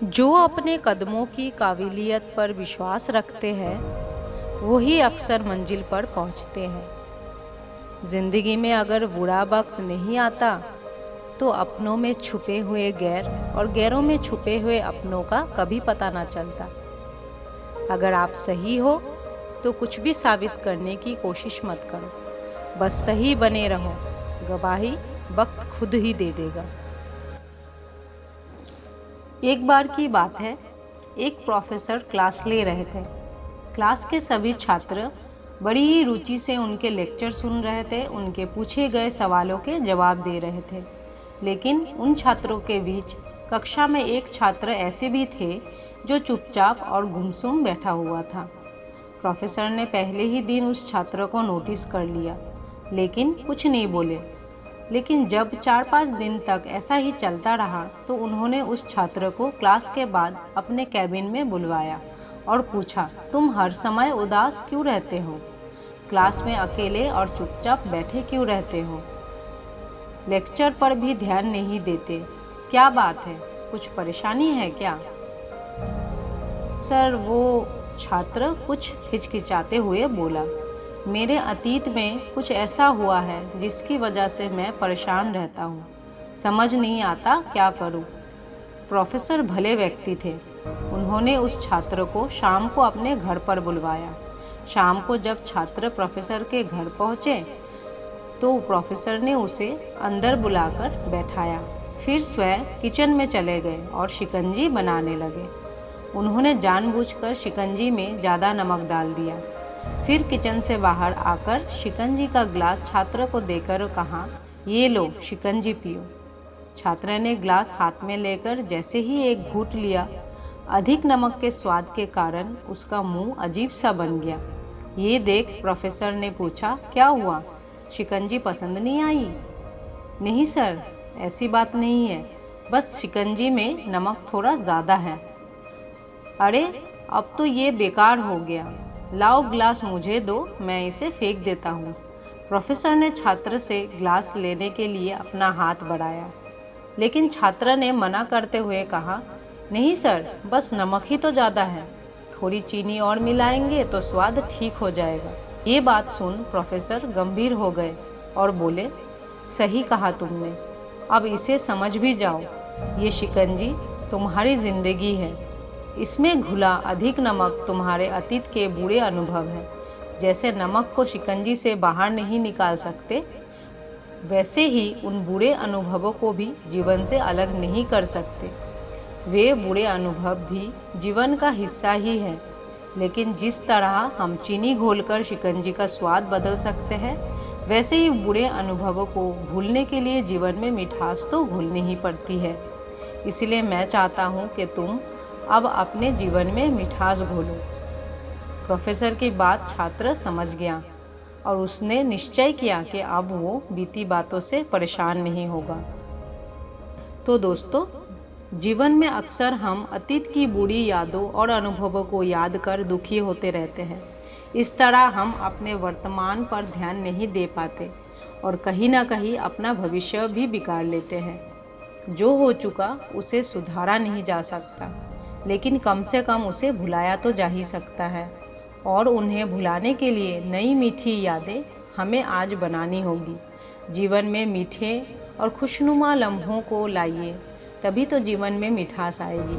जो अपने कदमों की काबिलियत पर विश्वास रखते हैं वही अक्सर मंजिल पर पहुंचते हैं। ज़िंदगी में अगर बुरा वक्त नहीं आता तो अपनों में छुपे हुए गैर और गैरों में छुपे हुए अपनों का कभी पता ना चलता। अगर आप सही हो तो कुछ भी साबित करने की कोशिश मत करो, बस सही बने रहो। गवाही वक्त खुद ही दे देगा। एक बार की बात है, एक प्रोफेसर क्लास ले रहे थे। क्लास के सभी छात्र बड़ी ही रुचि से उनके लेक्चर सुन रहे थे, उनके पूछे गए सवालों के जवाब दे रहे थे। लेकिन उन छात्रों के बीच कक्षा में एक छात्र ऐसे भी थे जो चुपचाप और गुमसुम बैठा हुआ था। प्रोफेसर ने पहले ही दिन उस छात्र को नोटिस कर लिया, लेकिन कुछ नहीं बोले। लेकिन जब 4-5 दिन तक ऐसा ही चलता रहा तो उन्होंने उस छात्र को क्लास के बाद अपने कैबिन में बुलवाया और पूछा, तुम हर समय उदास क्यों रहते हो? क्लास में अकेले और चुपचाप बैठे क्यों रहते हो? लेक्चर पर भी ध्यान नहीं देते, क्या बात है? कुछ परेशानी है क्या? सर, वो छात्र कुछ हिचकिचाते हुए बोला, मेरे अतीत में कुछ ऐसा हुआ है जिसकी वजह से मैं परेशान रहता हूँ। समझ नहीं आता क्या करूँ। प्रोफेसर भले व्यक्ति थे। उन्होंने उस छात्र को शाम को अपने घर पर बुलवाया। शाम को जब छात्र प्रोफेसर के घर पहुँचे तो प्रोफेसर ने उसे अंदर बुलाकर बैठाया। फिर स्वयं किचन में चले गए और शिकंजी बनाने लगे। उन्होंने जानबूझकर शिकंजी में ज़्यादा नमक डाल दिया। फिर किचन से बाहर आकर शिकंजी का ग्लास छात्र को देकर कहा, ये लो शिकंजी पियो। छात्र ने ग्लास हाथ में लेकर जैसे ही एक घूंट लिया, अधिक नमक के स्वाद के कारण उसका मुंह अजीब सा बन गया। ये देख प्रोफेसर ने पूछा, क्या हुआ? शिकंजी पसंद नहीं आई? नहीं सर, ऐसी बात नहीं है, बस शिकंजी में नमक थोड़ा ज़्यादा है। अरे, अब तो ये बेकार हो गया। लाओ ग्लास मुझे दो, मैं इसे फेंक देता हूँ। प्रोफेसर ने छात्र से ग्लास लेने के लिए अपना हाथ बढ़ाया, लेकिन छात्र ने मना करते हुए कहा, नहीं सर, बस नमक ही तो ज़्यादा है, थोड़ी चीनी और मिलाएंगे तो स्वाद ठीक हो जाएगा। ये बात सुन प्रोफेसर गंभीर हो गए और बोले, सही कहा तुमने, अब इसे समझ भी जाओ। ये शिकंजी तुम्हारी ज़िंदगी है। इसमें घुला अधिक नमक तुम्हारे अतीत के बुरे अनुभव हैं। जैसे नमक को शिकंजी से बाहर नहीं निकाल सकते, वैसे ही उन बुरे अनुभवों को भी जीवन से अलग नहीं कर सकते। वे बुरे अनुभव भी जीवन का हिस्सा ही है, लेकिन जिस तरह हम चीनी घोलकर शिकंजी का स्वाद बदल सकते हैं, वैसे ही बुरे अनुभवों को भूलने के लिए जीवन में मिठास तो घुलनी ही पड़ती है। इसलिए मैं चाहता हूँ कि तुम अब अपने जीवन में मिठास घोलो। प्रोफेसर की बात छात्र समझ गया और उसने निश्चय किया कि अब वो बीती बातों से परेशान नहीं होगा। तो दोस्तों, जीवन में अक्सर हम अतीत की बुरी यादों और अनुभवों को याद कर दुखी होते रहते हैं। इस तरह हम अपने वर्तमान पर ध्यान नहीं दे पाते और कहीं ना कहीं अपना भविष्य भी बिगाड़ लेते हैं। जो हो चुका उसे सुधारा नहीं जा सकता, लेकिन कम से कम उसे भुलाया तो जा ही सकता है। और उन्हें भुलाने के लिए नई मीठी यादें हमें आज बनानी होगी। जीवन में मीठे और खुशनुमा लम्हों को लाइए, तभी तो जीवन में मिठास आएगी।